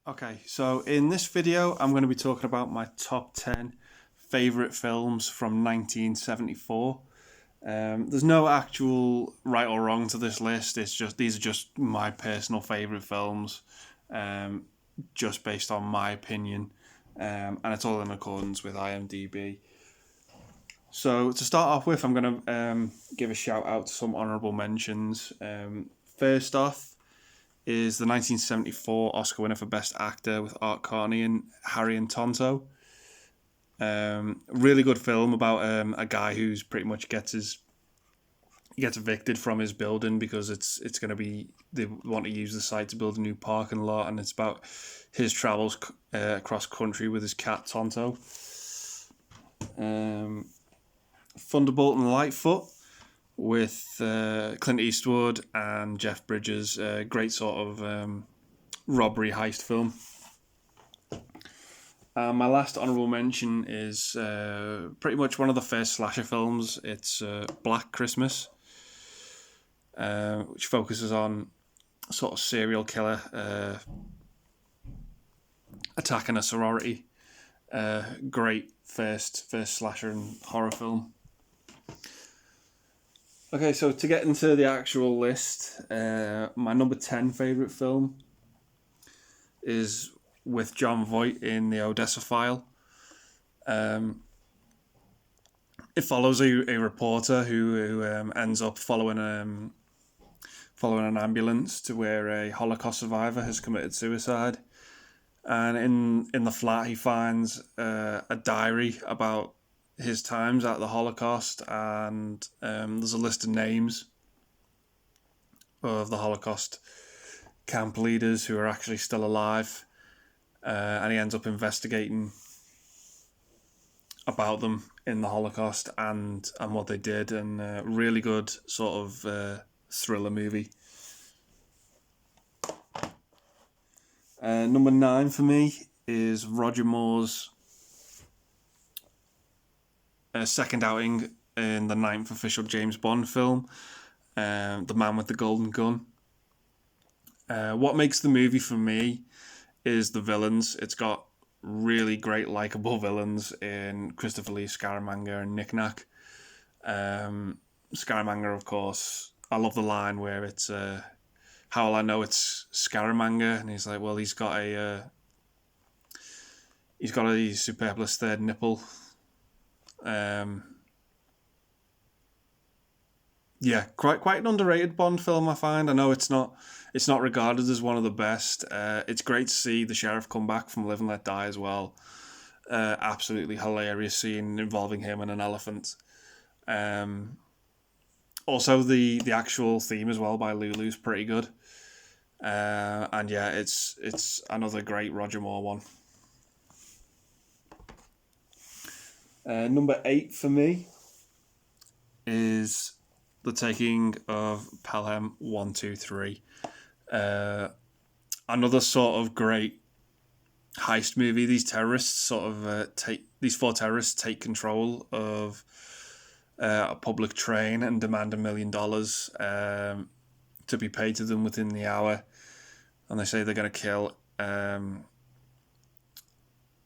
Okay, so in this video, I'm going to be talking about my top 10 favourite films from 1974. There's no actual right or wrong to this list. These are just my personal favourite films, um, just based on my opinion, and it's all in accordance with IMDb. So to start off with, I'm going to give a shout out to some honourable mentions. First off is the 1974 Oscar winner for Best Actor with Art Carney and Harry and Tonto. Really good film about a guy who's pretty much he gets evicted from his building because it's going to be, they want to use the site to build a new parking lot, and it's about his travels across country with his cat Tonto. Thunderbolt and Lightfoot with Clint Eastwood and Jeff Bridges. Great sort of robbery heist film. My last honourable mention is pretty much one of the first slasher films. It's Black Christmas, which focuses on a sort of serial killer attacking a sorority. Great first slasher and horror film. Okay, so to get into the actual list, my number 10 favourite film is with John Voight in The Odessa File. It follows a reporter who ends up following an ambulance to where a Holocaust survivor has committed suicide. And in the flat, he finds a diary about his times at the Holocaust, and there's a list of names of the Holocaust camp leaders who are actually still alive, and he ends up investigating about them in the Holocaust and what they did, and really good sort of thriller movie. Number 9 for me is Roger Moore's second outing in the 9th official James Bond film, The Man with the Golden Gun. What makes the movie for me is the villains. It's got really great likeable villains in Christopher Lee Scaramanga and Nick Nack. Scaramanga, of course, I love the line where it's how will I know it's Scaramanga, and he's like, well, he's got a superfluous third nipple. Yeah, quite an underrated Bond film, I find. I know it's not regarded as one of the best. It's great to see the sheriff come back from Live and Let Die as well. Absolutely hilarious scene involving him and an elephant. Also, the actual theme as well by Lulu's pretty good. And yeah, it's another great Roger Moore one. Number 8 for me is The Taking of Pelham 1, 2, 3. Another sort of great heist movie. These terrorists these 4 terrorists take control of a public train and demand $1 million to be paid to them within the hour, and they say they're going to kill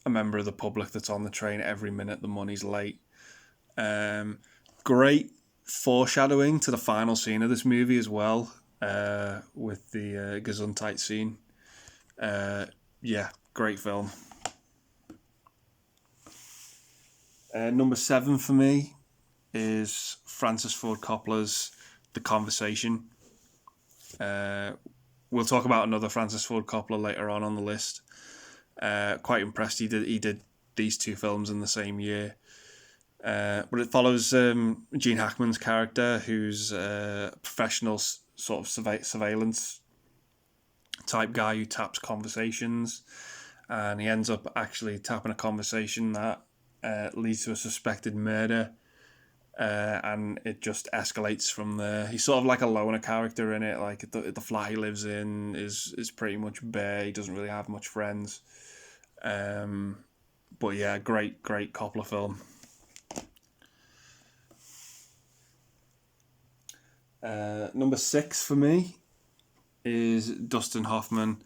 a member of the public that's on the train every minute the money's late. Great foreshadowing to the final scene of this movie as well, with the Gesundheit scene. Yeah, great film. Number 7 for me is Francis Ford Coppola's The Conversation. We'll talk about another Francis Ford Coppola later on the list. Quite impressed he did these 2 films in the same year. But it follows Gene Hackman's character, who's a professional sort of surveillance type guy who taps conversations, and he ends up actually tapping a conversation that leads to a suspected murder, and it just escalates from there. He's sort of like a loner character in it. Like the flat he lives in is pretty much bare. He doesn't really have much friends. But yeah, great Coppola film. Number 6 for me is Dustin Hoffman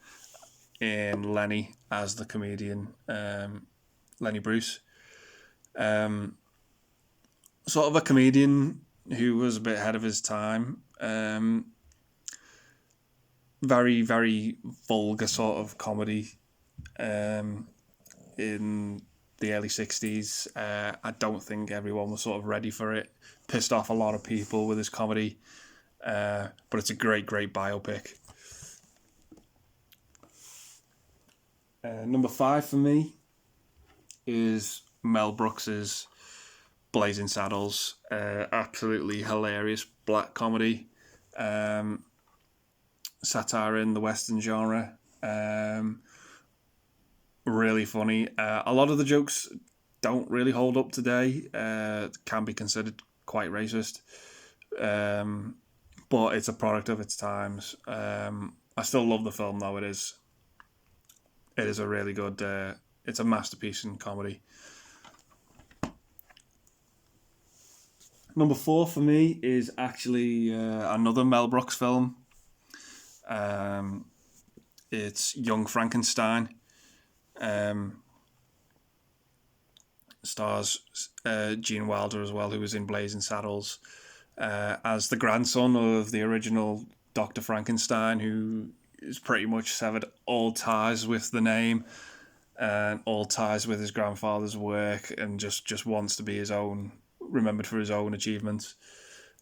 in Lenny as the comedian, Lenny Bruce. Sort of a comedian who was a bit ahead of his time. Very, very vulgar sort of comedy in the early 60s. I don't think everyone was sort of ready for it. Pissed off a lot of people with his comedy. But it's a great, great biopic. Number 5 for me is Mel Brooks's Blazing Saddles. Absolutely hilarious black comedy. Satire in the Western genre. Really funny. A lot of the jokes don't really hold up today. Can be considered quite racist. But it's a product of its times. I still love the film though. It is a really good. It's a masterpiece in comedy. Number 4 for me is actually another Mel Brooks film. It's Young Frankenstein. Stars Gene Wilder as well, who was in Blazing Saddles, as the grandson of the original Dr. Frankenstein, who is pretty much severed all ties with the name and all ties with his grandfather's work, and just wants to be his own, remembered for his own achievements.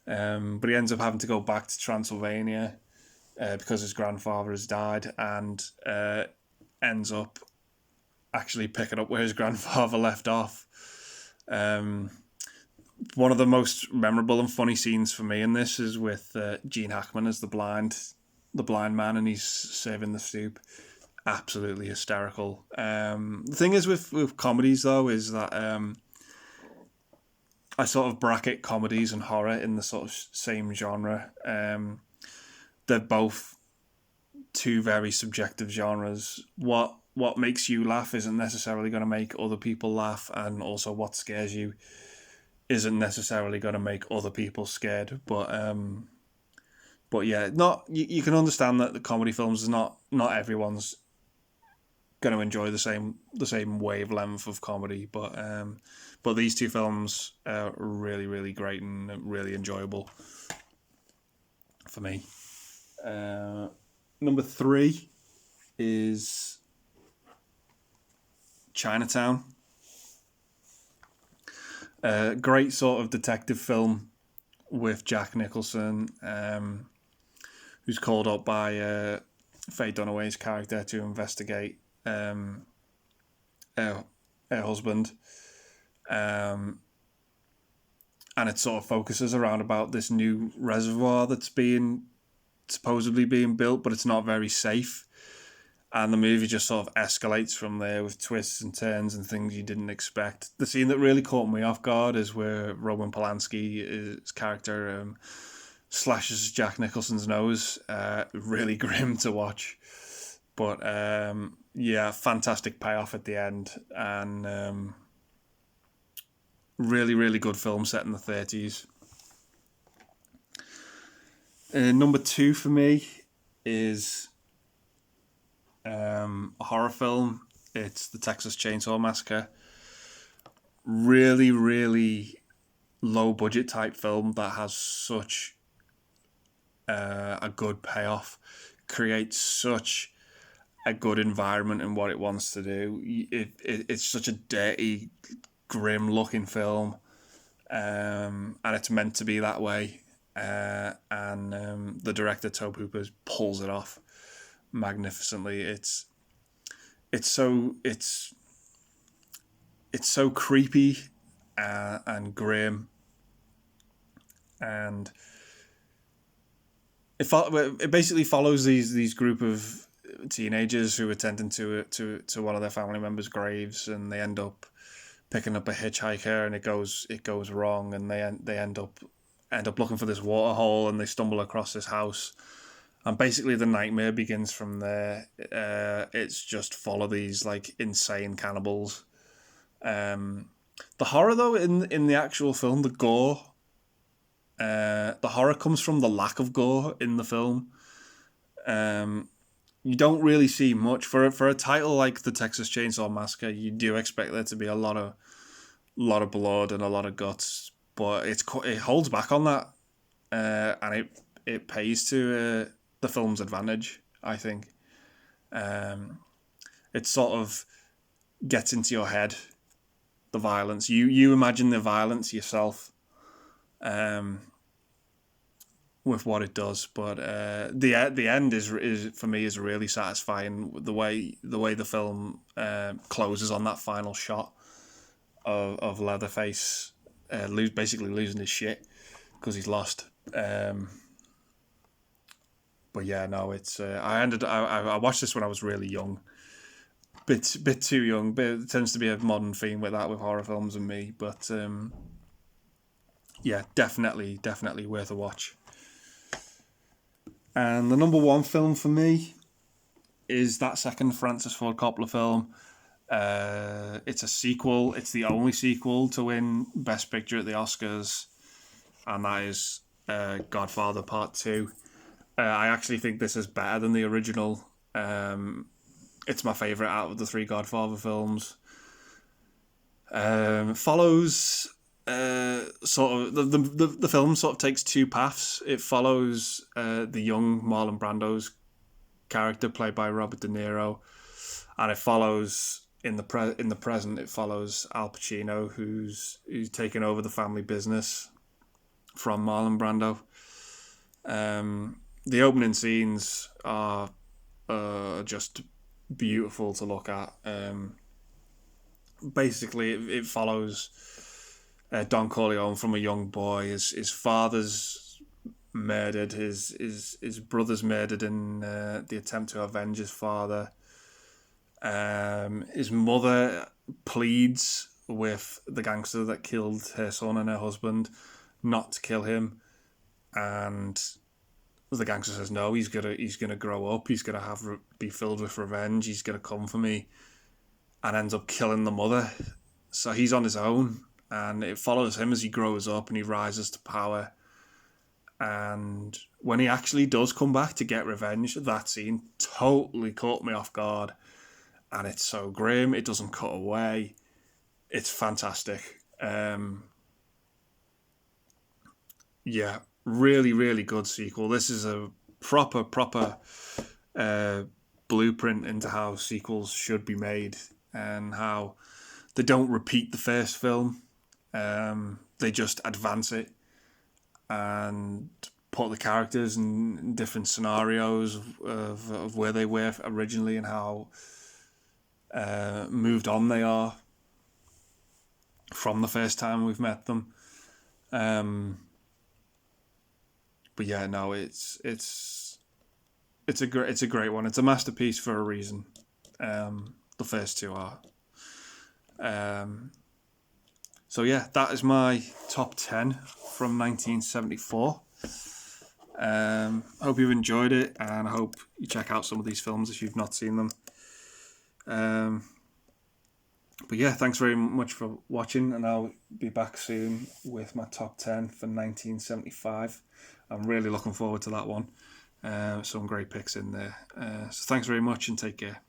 But he ends up having to go back to Transylvania because his grandfather has died, and ends up actually picking up where his grandfather left off. One of the most memorable and funny scenes for me in this is with Gene Hackman as the blind man, and he's serving the soup. Absolutely hysterical. The thing is with comedies though is that I sort of bracket comedies and horror in the sort of same genre. They're both two very subjective genres. What makes you laugh isn't necessarily going to make other people laugh, and also what scares you isn't necessarily going to make other people scared. But yeah, you can understand that the comedy films is not everyone's going to enjoy the same wavelength of comedy. But these two films are really, really great and really enjoyable for me. Number 3 is Chinatown. Great sort of detective film with Jack Nicholson, who's called up by Faye Dunaway's character to investigate her husband. And it sort of focuses around about this new reservoir that's supposedly being built, but it's not very safe. And the movie just sort of escalates from there with twists and turns and things you didn't expect. The scene that really caught me off guard is where Roman Polanski's character slashes Jack Nicholson's nose. Really grim to watch. But yeah, fantastic payoff at the end. And really, really good film set in the 30s. Number 2 for me is a horror film. It's the Texas Chainsaw Massacre. Really, really low budget type film that has such a good payoff. Creates such a good environment in what it wants to do. It's such a dirty, grim looking film, and it's meant to be that way. And the director Tobe Hooper pulls it off magnificently. It's so creepy and grim, and it basically follows these group of teenagers who are tending to one of their family members' graves, and they end up picking up a hitchhiker, and it goes wrong, and they end up looking for this water hole, and they stumble across this house, and basically the nightmare begins from there. It's just full of these like insane cannibals. The horror though in the actual film, the gore, the horror comes from the lack of gore in the film. you don't really see much for a title like the Texas Chainsaw Massacre. You do expect there to be a lot of blood and a lot of guts, but it holds back on that, and it pays to the film's advantage, I think. It sort of gets into your head, the violence. You imagine the violence yourself, with what it does. But the end is for me is really satisfying. The way the film closes on that final shot of Leatherface basically losing his shit because he's lost. But yeah, no, it's I watched this when I was really young, bit too young. But it tends to be a modern theme with horror films and me. But yeah, definitely worth a watch. And the number one film for me is that second Francis Ford Coppola film. It's a sequel. It's the only sequel to win Best Picture at the Oscars, and that is Godfather Part 2. I actually think this is better than the original. It's my favourite out of the three Godfather films. Follows sort of the film sort of takes two paths. It follows the young Marlon Brando's character played by Robert De Niro, and it follows in the present. It follows Al Pacino, who's taken over the family business from Marlon Brando. The opening scenes are just beautiful to look at. Basically, it follows Don Corleone from a young boy. His father's murdered. His brother's murdered in the attempt to avenge his father. His mother pleads with the gangster that killed her son and her husband not to kill him, and the gangster says no. He's gonna grow up. He's gonna be filled with revenge. He's gonna come for me, and ends up killing the mother. So he's on his own, and it follows him as he grows up and he rises to power. And when he actually does come back to get revenge, that scene totally caught me off guard. And it's so grim. It doesn't cut away. It's fantastic. Yeah, really, really good sequel. This is a proper blueprint into how sequels should be made and how they don't repeat the first film. They just advance it and put the characters in different scenarios of where they were originally and how moved on they are from the first time we've met them. But yeah, no, it's a great one. It's a masterpiece for a reason. The first two are. So yeah, that is my top 10 from 1974. Hope you've enjoyed it, and I hope you check out some of these films if you've not seen them. But yeah, thanks very much for watching, and I'll be back soon with my top 10 for 1975. I'm really looking forward to that one. Some great picks in there. So thanks very much and take care.